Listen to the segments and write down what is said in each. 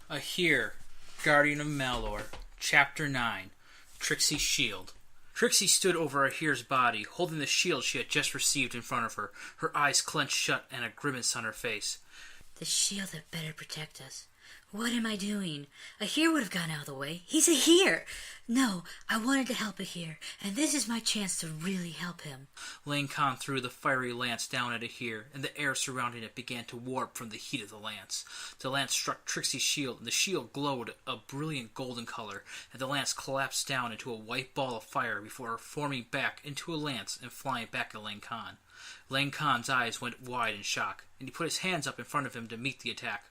Ahir, Guardian of Malor, Chapter 9, Trixie's Shield. Trixie stood over Ahir's body, holding the shield she had just received in front of her, her eyes clenched shut and a grimace on her face. The shield had better protect us. What am I doing? Ahir would have gone out of the way. He's Ahir! No, I wanted to help Ahir, and this is my chance to really help him. Lane Khan threw the fiery lance down at Ahir, and the air surrounding it began to warp from the heat of the lance. The lance struck Trixie's shield, and the shield glowed a brilliant golden color, and the lance collapsed down into a white ball of fire before forming back into a lance and flying back at Lane Khan. Lane Khan's eyes went wide in shock, and he put his hands up in front of him to meet the attack.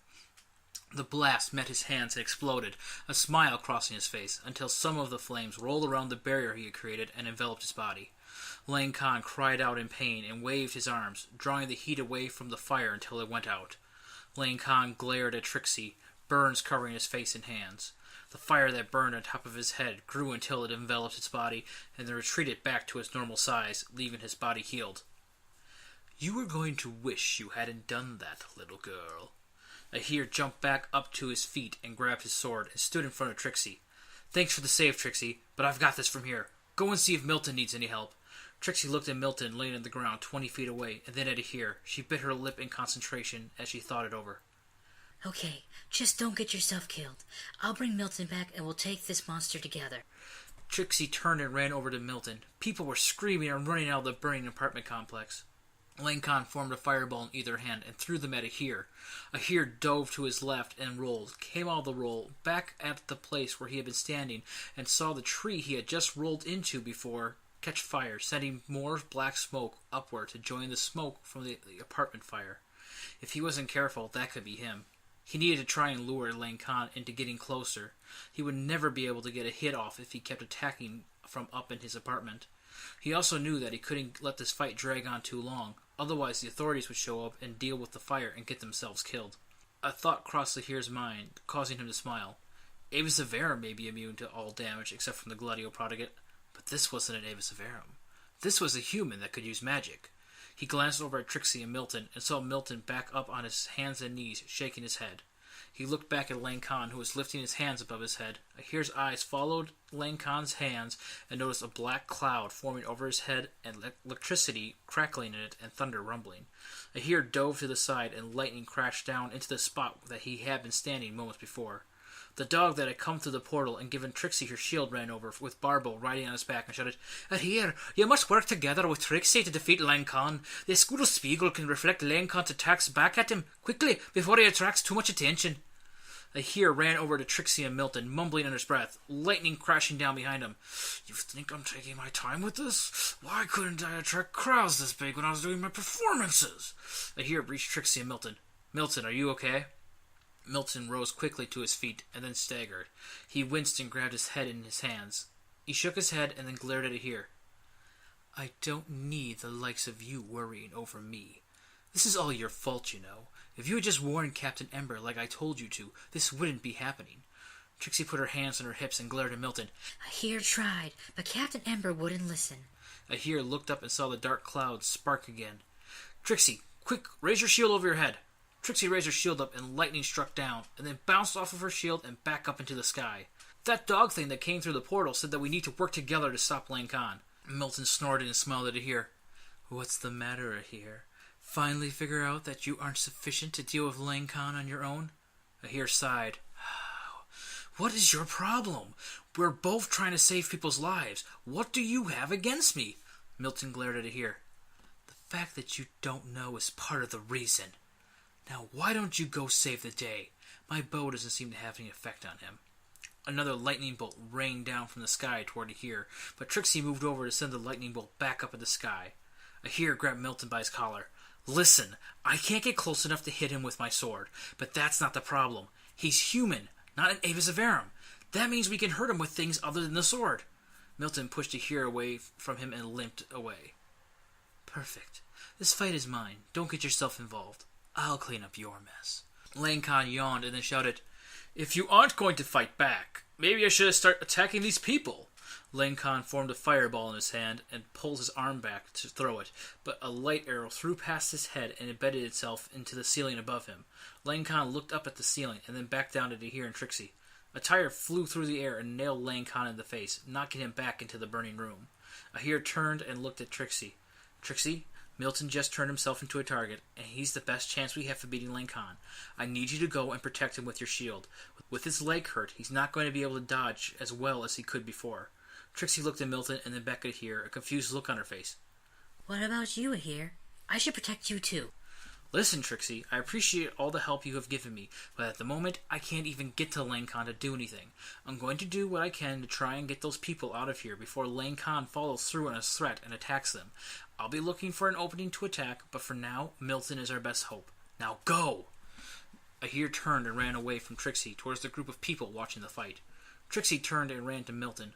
The blast met his hands and exploded, a smile crossing his face, until some of the flames rolled around the barrier he had created and enveloped his body. Lane Khan cried out in pain and waved his arms, drawing the heat away from the fire until it went out. Lane Khan glared at Trixie, burns covering his face and hands. The fire that burned on top of his head grew until it enveloped his body, and then retreated back to its normal size, leaving his body healed. "You were going to wish you hadn't done that, little girl." Ahir jumped back up to his feet and grabbed his sword and stood in front of Trixie. "Thanks for the save, Trixie, but I've got this from here. Go and see if Milton needs any help." Trixie looked at Milton laying on the ground 20 feet away, and then at Ahir. She bit her lip in concentration as she thought it over. Okay, just don't get yourself killed. I'll bring Milton back and we'll take this monster together. Trixie turned and ran over to Milton. People were screaming and running out of the burning apartment complex. Lane Khan formed a fireball in either hand and threw them at Ahir. Ahir dove to his left and rolled, came out of the roll, back at the place where he had been standing, and saw the tree he had just rolled into before catch fire, sending more black smoke upward to join the smoke from the apartment fire. If he wasn't careful, that could be him. He needed to try and lure Lane Khan into getting closer. He would never be able to get a hit off if he kept attacking from up in his apartment. He also knew that he couldn't let this fight drag on too long. Otherwise, the authorities would show up and deal with the fire and get themselves killed. A thought crossed Ahir's mind, causing him to smile. Avis Severum may be immune to all damage except from the Gladio Prodigat, but this wasn't an Avis Severum. This was a human that could use magic. He glanced over at Trixie and Milton and saw Milton back up on his hands and knees, shaking his head. He looked back at Lane Khan, who was lifting his hands above his head. Ahir's eyes followed Lane Khan's hands and noticed a black cloud forming over his head and electricity crackling in it and thunder rumbling. Ahir dove to the side and lightning crashed down into the spot that he had been standing moments before. The dog that had come through the portal and given Trixie her shield ran over, with Barbo riding on his back, and shouted, "Ahir, you must work together with Trixie to defeat Lane Khan. The Escudo Spiegel can reflect Lane Khan's attacks back at him, quickly, before he attracts too much attention." Ahir ran over to Trixie and Milton, mumbling under his breath, lightning crashing down behind him. "You think I'm taking my time with this? Why couldn't I attract crowds this big when I was doing my performances?" Ahir reached Trixie and Milton. "Milton, are you okay?" Milton rose quickly to his feet and then staggered. He winced and grabbed his head in his hands. He shook his head and then glared at Ahir. "I don't need the likes of you worrying over me. This is all your fault, you know. If you had just warned Captain Ember like I told you to, this wouldn't be happening." Trixie put her hands on her hips and glared at Milton. Ahir tried, but Captain Ember wouldn't listen. Ahir looked up and saw the dark clouds spark again. "Trixie, quick, raise your shield over your head." Trixie raised her shield up and lightning struck down, and then bounced off of her shield and back up into the sky. "That dog thing that came through the portal said that we need to work together to stop Lane Khan." Milton snorted and smiled at Ahir. "What's the matter, Ahir? Finally figure out that you aren't sufficient to deal with Lane Khan on your own?" Ahir sighed. "What is your problem? We're both trying to save people's lives. What do you have against me?" Milton glared at Ahir. "The fact that you don't know is part of the reason. Now, why don't you go save the day? My bow doesn't seem to have any effect on him." Another lightning bolt rained down from the sky toward Ahir, but Trixie moved over to send the lightning bolt back up in the sky. Ahir grabbed Milton by his collar. "Listen, I can't get close enough to hit him with my sword, but that's not the problem. He's human, not an Avis Severum. That means we can hurt him with things other than the sword." Milton pushed Ahir away from him and limped away. "Perfect. This fight is mine. Don't get yourself involved. I'll clean up your mess." Lane Khan yawned and then shouted, "If you aren't going to fight back, maybe I should start attacking these people." Lane Khan formed a fireball in his hand and pulled his arm back to throw it, but a light arrow flew past his head and embedded itself into the ceiling above him. Lane Khan looked up at the ceiling and then back down at Ahir and Trixie. A tire flew through the air and nailed Lane Khan in the face, knocking him back into the burning room. Ahir turned and looked at Trixie. Trixie, Milton just turned himself into a target, and he's the best chance we have for beating Lane Khan. I need you to go and protect him with your shield. With his leg hurt, he's not going to be able to dodge as well as he could before. Trixie looked at Milton and then back at Ahir, a confused look on her face. What about you, Ahir? I should protect you too. Listen, Trixie, I appreciate all the help you have given me, but at the moment, I can't even get to Lane Khan to do anything. I'm going to do what I can to try and get those people out of here before Lane Khan follows through on his threat and attacks them. I'll be looking for an opening to attack, but for now, Milton is our best hope. Now go! Ahir turned and ran away from Trixie towards the group of people watching the fight. Trixie turned and ran to Milton.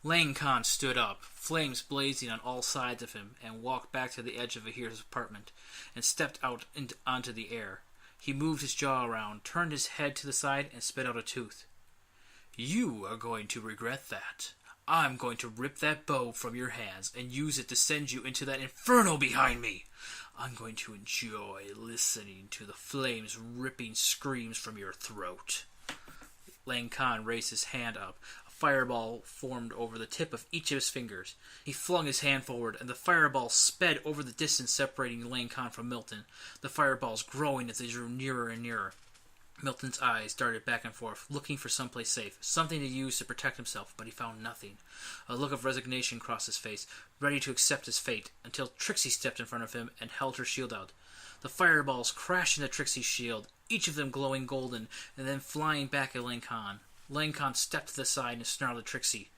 Lane Khan stood up, flames blazing on all sides of him, and walked back to the edge of Ahir's apartment, and stepped out onto the air. He moved his jaw around, turned his head to the side, and spit out a tooth. You are going to regret that. I'm going to rip that bow from your hands and use it to send you into that inferno behind me. I'm going to enjoy listening to the flames ripping screams from your throat. Lane Khan raised his hand up. Fireball formed over the tip of each of his fingers. He flung his hand forward, and the fireball sped over the distance separating Lane Khan from Milton, the fireballs growing as they drew nearer and nearer. Milton's eyes darted back and forth, looking for someplace safe, something to use to protect himself, but he found nothing. A look of resignation crossed his face, ready to accept his fate, until Trixie stepped in front of him and held her shield out. The fireballs crashed into Trixie's shield, each of them glowing golden, and then flying back at Lane Khan. Lane Khan stepped to the side and snarled at Trixie.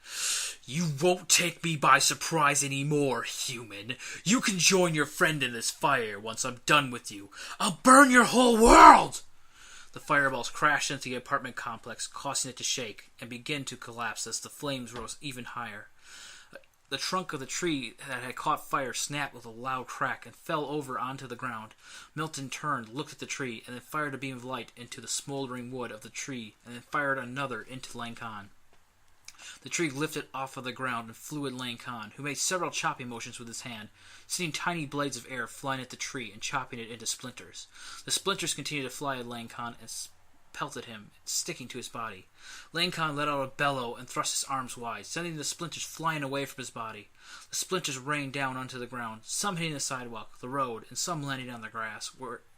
You won't take me by surprise anymore, human. You can join your friend in this fire once I'm done with you. I'll burn your whole world! The fireballs crashed into the apartment complex, causing it to shake and begin to collapse as the flames rose even higher. The trunk of the tree that had caught fire snapped with a loud crack and fell over onto the ground. Milton turned, looked at the tree, and then fired a beam of light into the smoldering wood of the tree, and then fired another into Lane Khan. The tree lifted off of the ground and flew at Lane Khan, who made several chopping motions with his hand, sending tiny blades of air flying at the tree and chopping it into splinters. The splinters continued to fly at Lane Khan and pelted him, sticking to his body. Lane Khan let out a bellow and thrust his arms wide, sending the splinters flying away from his body. The splinters rained down onto the ground, some hitting the sidewalk, the road, and some landing on the grass,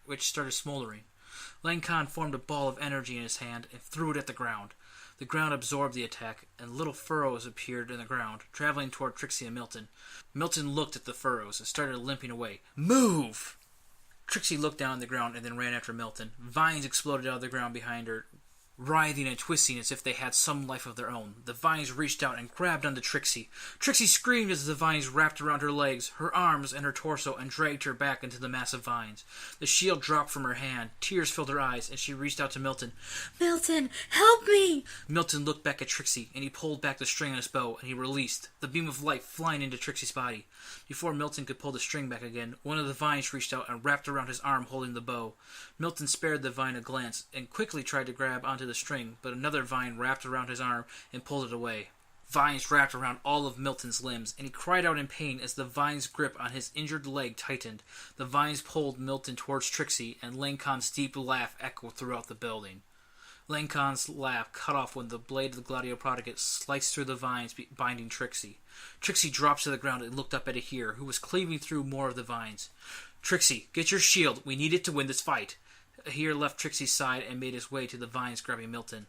which started smoldering. Lane Khan formed a ball of energy in his hand and threw it at the ground. The ground absorbed the attack, and little furrows appeared in the ground, traveling toward Trixie and Milton. Milton looked at the furrows and started limping away. Move! Trixie looked down on the ground and then ran after Milton. Vines exploded out of the ground behind her, writhing and twisting as if they had some life of their own. The vines reached out and grabbed onto Trixie. Trixie screamed as the vines wrapped around her legs, her arms, and her torso and dragged her back into the massive vines. The shield dropped from her hand. Tears filled her eyes, and she reached out to Milton. Milton, help me! Milton looked back at Trixie, and he pulled back the string on his bow, and he released, the beam of light flying into Trixie's body. Before Milton could pull the string back again, one of the vines reached out and wrapped around his arm holding the bow. Milton spared the vine a glance, and quickly tried to grab onto the string, but another vine wrapped around his arm and pulled it away. Vines wrapped around all of Milton's limbs, and he cried out in pain as the vine's grip on his injured leg tightened. The vines pulled Milton towards Trixie, and Lane Khan's deep laugh echoed throughout the building. Lane Khan's laugh cut off when the blade of the Gladio Prodigat sliced through the vines binding Trixie. Trixie dropped to the ground and looked up at Ahir, who was cleaving through more of the vines. Trixie, get your shield. We need it to win this fight. Ahir left Trixie's side and made his way to the vines, grabbing Milton.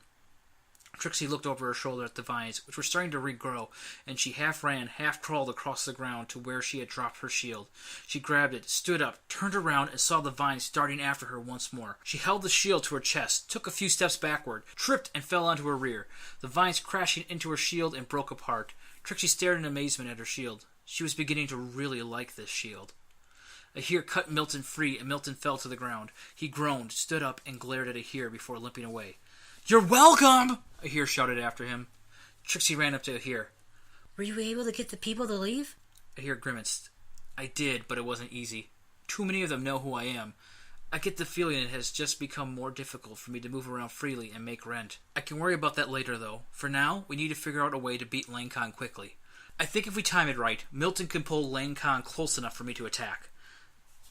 Trixie looked over her shoulder at the vines, which were starting to regrow, and she half ran, half crawled across the ground to where she had dropped her shield. She grabbed it, stood up, turned around, and saw the vines darting after her once more. She held the shield to her chest, took a few steps backward, tripped, and fell onto her rear, the vines crashing into her shield and broke apart. Trixie stared in amazement at her shield. She was beginning to really like this shield. Ahir cut Milton free, and Milton fell to the ground. He groaned, stood up, and glared at Ahir before limping away. "You're welcome!" Ahir shouted after him. Trixie ran up to Ahir. Were you able to get the people to leave? Ahir grimaced. I did, but it wasn't easy. Too many of them know who I am. I get the feeling it has just become more difficult for me to move around freely and make rent. I can worry about that later, though. For now, we need to figure out a way to beat Lane Khan quickly. I think if we time it right, Milton can pull Lane Khan close enough for me to attack.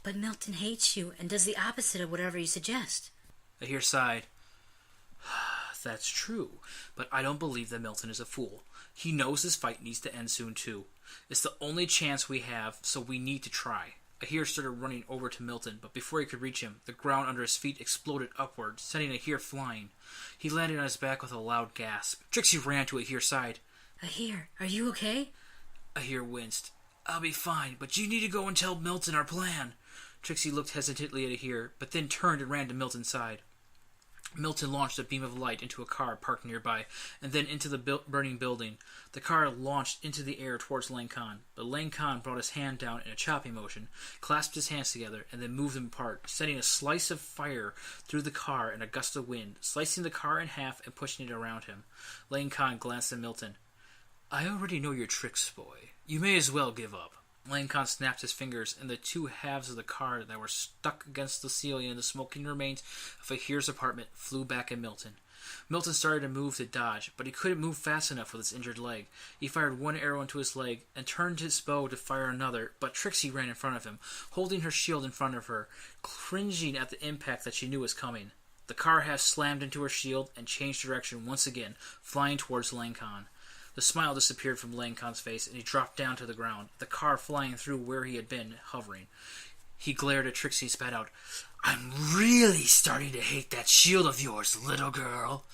But Milton hates you and does the opposite of whatever you suggest. Ahir sighed. That's true, but I don't believe that Milton is a fool. He knows this fight needs to end soon, too. It's the only chance we have, so we need to try. Ahir started running over to Milton, but before he could reach him, the ground under his feet exploded upward, sending Ahir flying. He landed on his back with a loud gasp. Trixie ran to Ahir's side. Ahir, are you okay? Ahir winced. I'll be fine, but you need to go and tell Milton our plan. Trixie looked hesitantly at Ahir, but then turned and ran to Milton's side. Milton launched a beam of light into a car parked nearby, and then into the burning building. The car launched into the air towards Lane Khan, but Lane Khan brought his hand down in a choppy motion, clasped his hands together, and then moved them apart, sending a slice of fire through the car in a gust of wind, slicing the car in half and pushing it around him. Lane Khan glanced at Milton. I already know your tricks, boy. You may as well give up. Lane Khan snapped his fingers, and the two halves of the car that were stuck against the ceiling and the smoking remains of Ahir's apartment flew back at Milton. Milton started to move to dodge, but he couldn't move fast enough with his injured leg. He fired one arrow into his leg and turned his bow to fire another, but Trixie ran in front of him, holding her shield in front of her, cringing at the impact that she knew was coming. The car half slammed into her shield and changed direction once again, flying towards Lane Khan. The smile disappeared from Lane Khan's face, and he dropped down to the ground, the car flying through where he had been, hovering. He glared at Trixie and spat out, I'm really starting to hate that shield of yours, little girl.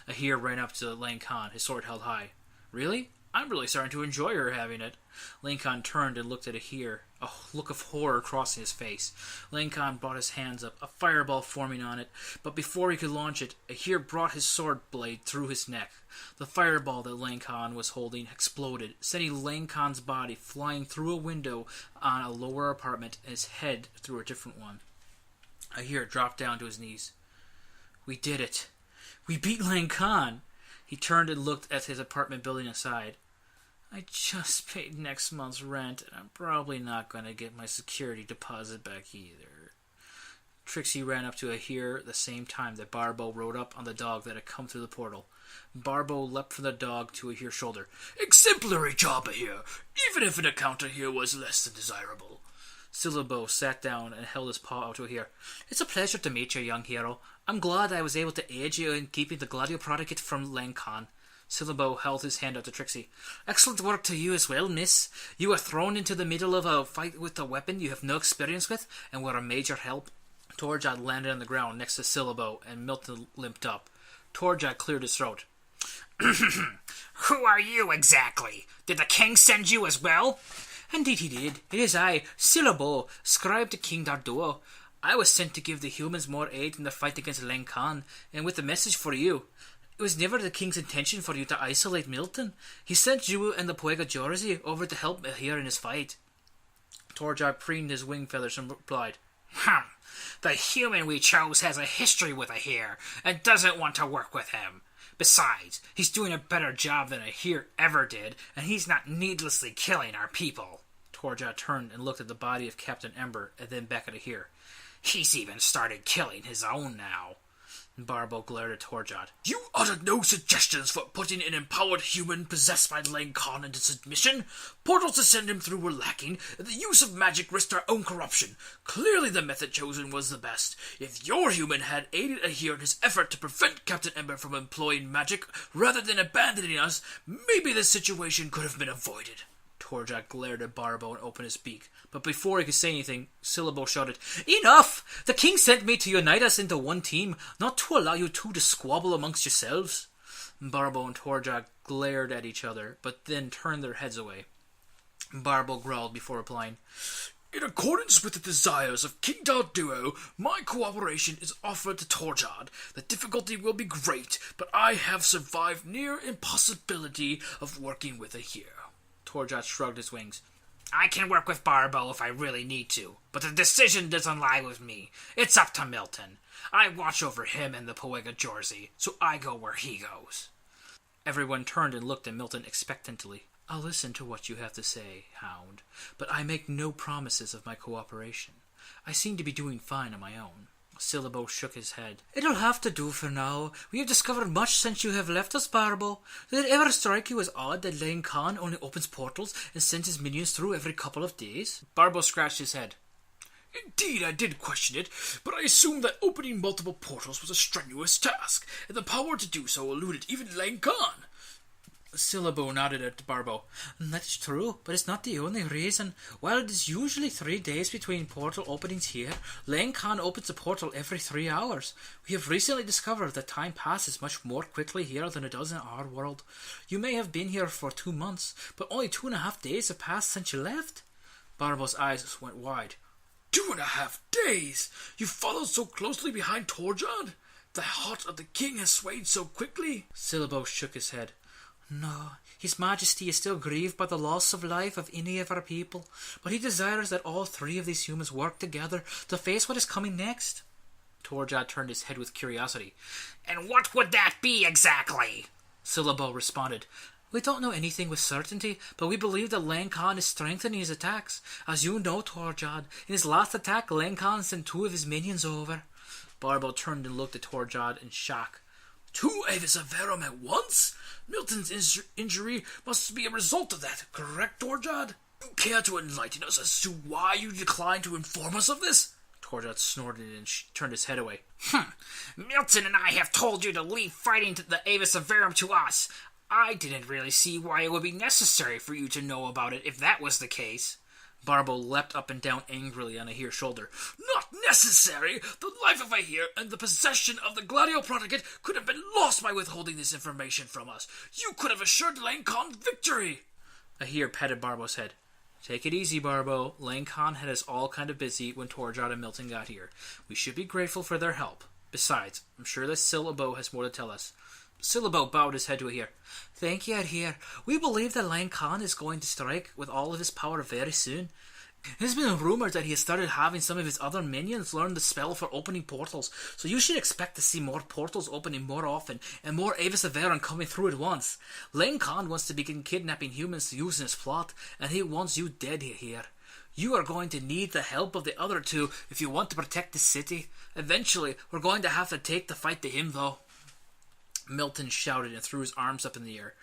Ahir ran up to Lane Khan, his sword held high. Really? I'm really starting to enjoy her having it. Lane Khan turned and looked at Ahir, a look of horror crossing his face. Lane Khan brought his hands up, a fireball forming on it, but before he could launch it, Ahir brought his sword blade through his neck. The fireball that Lane Khan was holding exploded, sending Lane Khan's body flying through a window on a lower apartment and his head through a different one. Ahir dropped down to his knees. We did it. We beat Lane Khan. He turned and looked at his apartment building aside. I just paid next month's rent, and I'm probably not going to get my security deposit back either. Trixie ran up to Ahir at the same time that Barbo rode up on the dog that had come through the portal. Barbo leapt from the dog to Ahir's shoulder. Exemplary job, Ahir, even if an encounter here was less than desirable. Syllabo sat down and held his paw out to Ahir. It's a pleasure to meet you, young hero. I'm glad I was able to aid you in keeping the Gladio Prodigy from Lane Khan. Syllabo held his hand out to Trixie. Excellent work to you as well, miss. You were thrown into the middle of a fight with a weapon you have no experience with, and were a major help. Torjad landed on the ground next to Syllabo, and Milton limped up. Torjad cleared his throat. Who are you exactly? Did the king send you as well? Indeed he did. It is I, Syllabo, scribe to King Darduo. I was sent to give the humans more aid in the fight against Lane Khan, and with a message for you. It was never the king's intention for you to isolate Milton. He sent you and the Puega Jorzi over to help Ahir in his fight. Torjad preened his wing feathers and replied, The human we chose has a history with Ahir, and doesn't want to work with him. Besides, he's doing a better job than Ahir ever did, and he's not needlessly killing our people. Torjad turned and looked at the body of Captain Ember, and then back at Ahir. He's even started killing his own now. Barbo glared at Torjad. You uttered no suggestions for putting an empowered human possessed by Lane Khan into submission. Portals to send him through were lacking, and the use of magic risked our own corruption. Clearly the method chosen was the best. If your human had aided Ahir in his effort to prevent Captain Ember from employing magic, rather than abandoning us, maybe this situation could have been avoided. Torjad glared at Barbo and opened his beak, but before he could say anything, Syllabo shouted, Enough! The king sent me to unite us into one team, not to allow you two to squabble amongst yourselves. Barbo and Torjad glared at each other, but then turned their heads away. Barbo growled before replying, In accordance with the desires of King Darduo, my cooperation is offered to Torjad. The difficulty will be great, but I have survived near impossibility of working with Ahir. Torjad shrugged his wings. I can work with Barbo if I really need to, but the decision doesn't lie with me. It's up to Milton. I watch over him and the Puega Jorzi, so I go where he goes. Everyone turned and looked at Milton expectantly. I'll listen to what you have to say, Hound, but I make no promises of my cooperation. I seem to be doing fine on my own. Syllabo shook his head. It'll have to do for now. We have discovered much since you have left us, Barbo. Did it ever strike you as odd that Lane Khan only opens portals and sends his minions through every couple of days? Barbo scratched his head. Indeed, I did question it, but I assumed that opening multiple portals was a strenuous task, and the power to do so eluded even Lane Khan. Syllabo nodded at Barbo. That's true, but it's not the only reason. While it is usually 3 days between portal openings here, Lane Khan opens a portal every 3 hours. We have recently discovered that time passes much more quickly here than it does in our world. You may have been here for 2 months, but only 2.5 days have passed since you left. Barbo's eyes went wide. 2.5 days? You followed so closely behind Torjad? The heart of the king has swayed so quickly? Syllabo shook his head. No, His Majesty is still grieved by the loss of life of any of our people, but he desires that all 3 of these humans work together to face what is coming next. Torjad turned his head with curiosity. And what would that be exactly? Syllabo responded. We don't know anything with certainty, but we believe that Lane Khan is strengthening his attacks. As you know, Torjad, in his last attack, Lane Khan sent 2 of his minions over. Barbo turned and looked at Torjad in shock. 2 Avis of Verum at once? Milton's injury must be a result of that, correct, Torjad? You care to enlighten us as to why you declined to inform us of this? Torjad snorted and turned his head away. Milton and I have told you to leave fighting the Avis of Verum to us. I didn't really see why it would be necessary for you to know about it if that was the case. Barbo leapt up and down angrily on Ahir's shoulder. Not necessary! The life of Ahir and the possession of the Gladio Prodigat could have been lost by withholding this information from us. You could have assured Lane Khan victory! Ahir patted Barbo's head. Take it easy, Barbo. Lane Khan had us all kind of busy when Torjad and Milton got here. We should be grateful for their help. Besides, I'm sure that Syllabo has more to tell us. Syllabo bowed his head to Ahir. Thank you, Ahir. We believe that Lane Khan is going to strike with all of his power very soon. It has been rumored that he has started having some of his other minions learn the spell for opening portals, so you should expect to see more portals opening more often, and more Avis of Verum coming through at once. Lane Khan wants to begin kidnapping humans to use in his plot, and he wants you dead here. You are going to need the help of the other 2 if you want to protect the city. Eventually, we're going to have to take the fight to him, though. Milton shouted and threw his arms up in the air.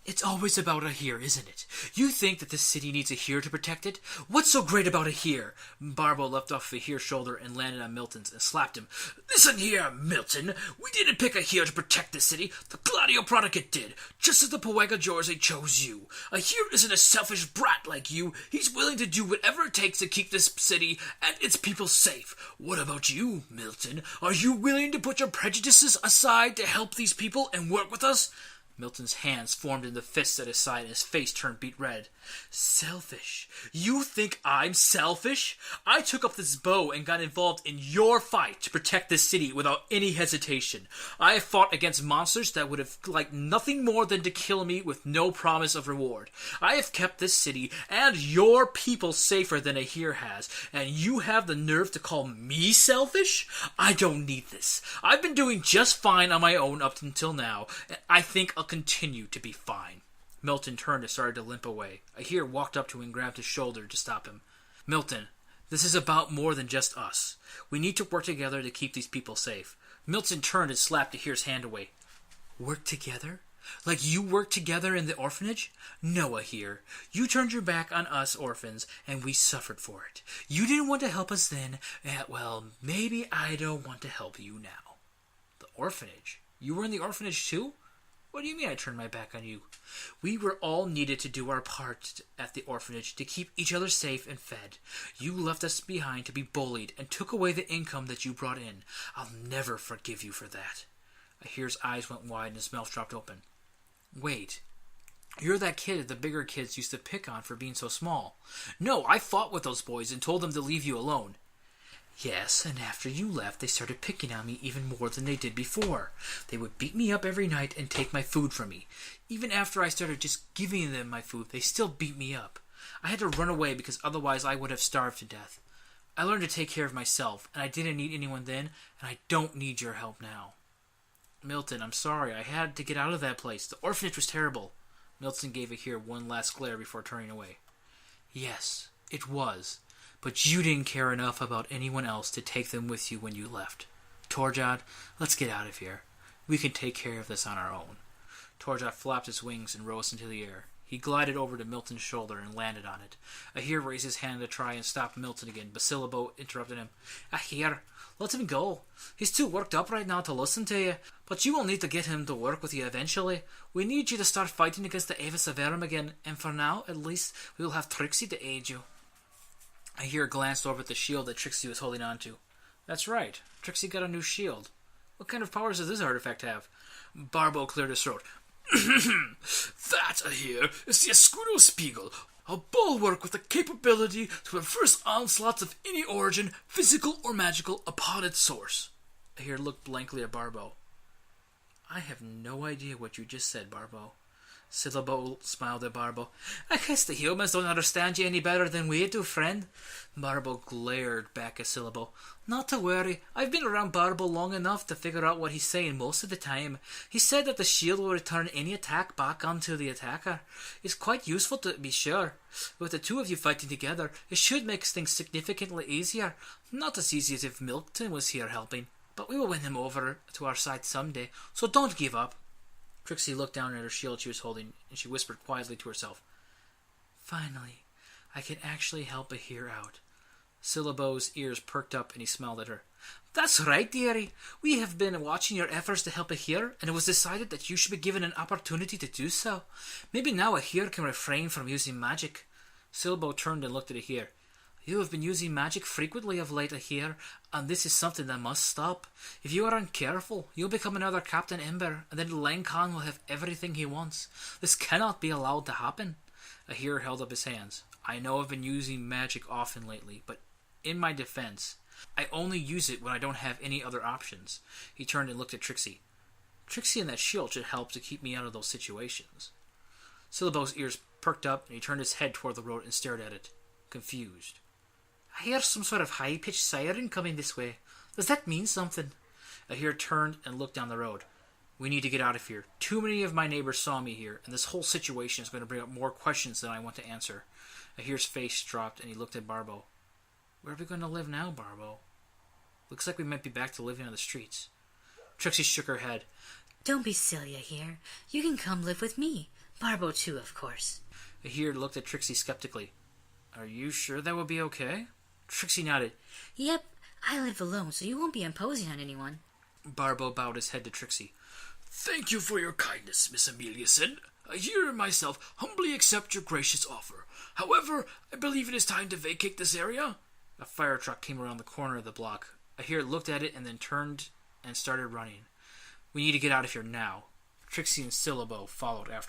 It's always about Ahir, isn't it? You think that this city needs Ahir to protect it? What's so great about Ahir? Barbo left off Ahir's shoulder and landed on Milton's and slapped him. Listen here, Milton. We didn't pick Ahir to protect the city. The Gladio Prodigat did, just as the Poega Jorze chose you. Ahir isn't a selfish brat like you. He's willing to do whatever it takes to keep this city and its people safe. What about you, Milton? Are you willing to put your prejudices aside to help these people and work with us? Milton's hands formed into fists at his side and his face turned beet red. Selfish? You think I'm selfish? I took up this bow and got involved in your fight to protect this city without any hesitation. I have fought against monsters that would have liked nothing more than to kill me with no promise of reward. I have kept this city and your people safer than Ahir has, and you have the nerve to call me selfish? I don't need this. I've been doing just fine on my own up until now, and I think I'll continue to be fine. Milton turned and started to limp away. Ahir walked up to him and grabbed his shoulder to stop him. Milton, this is about more than just us. We need to work together to keep these people safe. Milton turned and slapped Ahir's hand away. Work together? Like you worked together in the orphanage? No, Ahir. You turned your back on us orphans, and we suffered for it. You didn't want to help us then, well, maybe I don't want to help you now. The orphanage? You were in the orphanage too? What do you mean I turned my back on you? We were all needed to do our part at the orphanage to keep each other safe and fed. You left us behind to be bullied and took away the income that you brought in. I'll never forgive you for that. Ahir's eyes went wide and his mouth dropped open. Wait, you're that kid the bigger kids used to pick on for being so small. No, I fought with those boys and told them to leave you alone. Yes, and after you left, they started picking on me even more than they did before. They would beat me up every night and take my food from me. Even after I started just giving them my food, they still beat me up. I had to run away because otherwise I would have starved to death. I learned to take care of myself, and I didn't need anyone then, and I don't need your help now. Milton, I'm sorry. I had to get out of that place. The orphanage was terrible. Milton gave Ahir one last glare before turning away. Yes, it was. but you didn't care enough about anyone else to take them with you when you left. Torjad, let's get out of here. We can take care of this on our own." Torjad flapped his wings and rose into the air. He glided over to Milton's shoulder and landed on it. Ahir raised his hand to try and stop Milton again, but Syllabo interrupted him. "Ahir, let him go. He's too worked up right now to listen to you, but you will need to get him to work with you eventually. We need you to start fighting against the Eva Severum again, and for now, at least, we will have Trixie to aid you." Ahir glanced over at the shield that Trixie was holding on to. "That's right. Trixie got a new shield. What kind of powers does this artifact have?" Barbo cleared his throat. "That, Ahir, is the Escudo-Spiegel, a bulwark with the capability to reverse onslaughts of any origin, physical or magical, upon its source." Ahir looked blankly at Barbo. "I have no idea what you just said, Barbo." Syllabo smiled at Barbo. "I guess the humans don't understand you any better than we do, friend." Barbo glared back at Syllabo. "Not to worry. I've been around Barbo long enough to figure out what he's saying most of the time. He said that the shield will return any attack back onto the attacker. It's quite useful to be sure. With the two of you fighting together, it should make things significantly easier. Not as easy as if Milton was here helping, but we will win him over to our side someday, so don't give up." Trixie looked down at her shield she was holding, and she whispered quietly to herself, "Finally, I can actually help Ahir out." Syllabo's ears perked up, and he smiled at her. "That's right, dearie. We have been watching your efforts to help Ahir, and it was decided that you should be given an opportunity to do so. Maybe now Ahir can refrain from using magic." Syllabo turned and looked at Ahir. "You have been using magic frequently of late, Ahir, and this is something that must stop. If you are uncareful, you'll become another Captain Ember, and then Lang Khan will have everything he wants. This cannot be allowed to happen." Ahir held up his hands. "I know I've been using magic often lately, but in my defense, I only use it when I don't have any other options." He turned and looked at Trixie. "Trixie and that shield should help to keep me out of those situations." Syllabo's ears perked up, and he turned his head toward the road and stared at it, confused. "I hear some sort of high-pitched siren coming this way. Does that mean something?" Ahir turned and looked down the road. "We need to get out of here. Too many of my neighbors saw me here, and this whole situation is going to bring up more questions than I want to answer." Ahir's face dropped, and he looked at Barbo. "Where are we going to live now, Barbo? Looks like we might be back to living on the streets." Trixie shook her head. "Don't be silly, Ahir. You can come live with me. Barbo too, of course." Ahir looked at Trixie skeptically. "Are you sure that would be okay?" Trixie nodded. "Yep, I live alone, so you won't be imposing on anyone." Barbo bowed his head to Trixie. "Thank you for your kindness, Miss Ameliason. Ahir and myself humbly accept your gracious offer. However, I believe it is time to vacate this area." A fire truck came around the corner of the block. Ahir looked at it and then turned and started running. "We need to get out of here now." Trixie and Syllabo followed after.